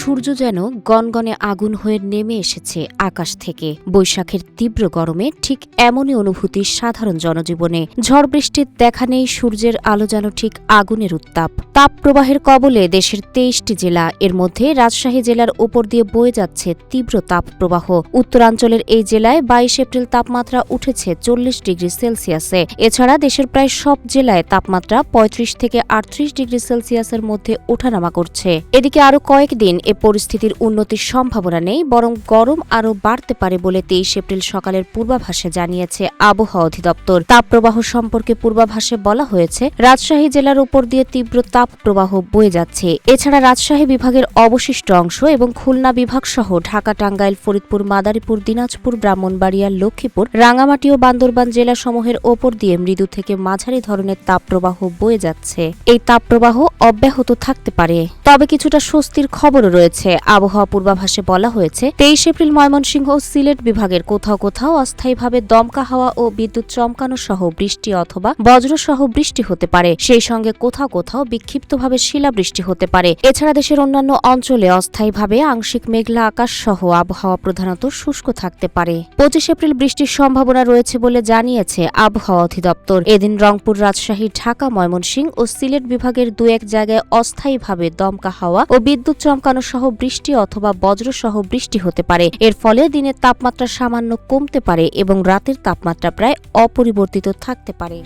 সূর্য যেন গনগনে আগুন হয়ে নেমে এসেছে আকাশ থেকে। বৈশাখের তীব্র গরমে ঠিক এমনই অনুভূতি সাধারণ জনজীবনে। ঝড় বৃষ্টির দেখা নেই, সূর্যের আলো যেন ঠিক আগুনের উত্তাপ। তাপপ্রবাহের কবলে দেশের 23টি জেলা, এর মধ্যে রাজশাহী জেলার উপর দিয়ে বয়ে যাচ্ছে তীব্র তাপপ্রবাহ। উত্তরাঞ্চলের এই জেলায় 22 এপ্রিল তাপমাত্রা উঠেছে 40 ডিগ্রি সেলসিয়াসে। এছাড়া দেশের প্রায় সব জেলায় তাপমাত্রা 35 থেকে 38 ডিগ্রি সেলসিয়াসের মধ্যে ওঠানামা করছে। এদিকে আরও কয়েকদিন এ পরিস্থিতির উন্নতির সম্ভাবনা নেই, বরং গরম আরও বাড়তে পারে বলে 23 এপ্রিল সকালের পূর্বাভাসে জানিয়েছে আবহাওয়া অধিদপ্তর। তাপপ্রবাহ সম্পর্কে পূর্বাভাসে বলা হয়েছে, রাজশাহী জেলার উপর দিয়ে তীব্র তাপপ্রবাহ বয়ে যাচ্ছে। এছাড়া রাজশাহী বিভাগের অবশিষ্ট অংশ এবং খুলনা বিভাগ সহ ঢাকা, টাঙ্গাইল, ফরিদপুর, মাদারীপুর, দিনাজপুর, ব্রাহ্মণবাড়িয়া, লক্ষ্মীপুর, রাঙ্গামাটি ও বান্দরবান জেলাসমূহের ওপর দিয়ে মৃদু থেকে মাঝারি ধরনের তাপপ্রবাহ বয়ে যাচ্ছে। এই তাপপ্রবাহ অব্যাহত থাকতে পারে, তবে কিছুটা স্বস্তির খবরও রয়েছে। আবহাওয়া পূর্বাভাসে বলা হয়েছে, 23 এপ্রিল ময়মনসিংহ ও সিলেট বিভাগের কোথাও কোথাও অস্থায়ীভাবে দমকা হাওয়া ও বিদ্যুৎ চমকানো সহ বৃষ্টি অথবা বজ্রসহ বৃষ্টি হতে পারে। সেই সঙ্গে কোথাও কোথাও বিক্ষিপ্তভাবে শিলাবৃষ্টি হতে পারে। এছাড়া দেশের অন্যান্য অঞ্চলে অস্থায়ীভাবে আংশিক মেঘলা আকাশ সহ আবহাওয়া প্রধানত শুষ্ক থাকতে পারে। 25 এপ্রিল বৃষ্টির সম্ভাবনা রয়েছে বলে জানিয়েছে আবহাওয়া অধিদপ্তর। এদিন রংপুর, রাজশাহী, ঢাকা, ময়মনসিংহ ও সিলেট বিভাগের 2-1 জায়গায় অস্থায়ীভাবে দমকা হাওয়া ও বিদ্যুৎ চমকানো সহ বৃষ্টি অথবা বজ্রসহ বৃষ্টি হতে পারে। এর ফলে দিনের তাপমাত্রা সামান্য কমতে পারে এবং রাতের তাপমাত্রা প্রায় অপরিবর্তিত থাকতে পারে।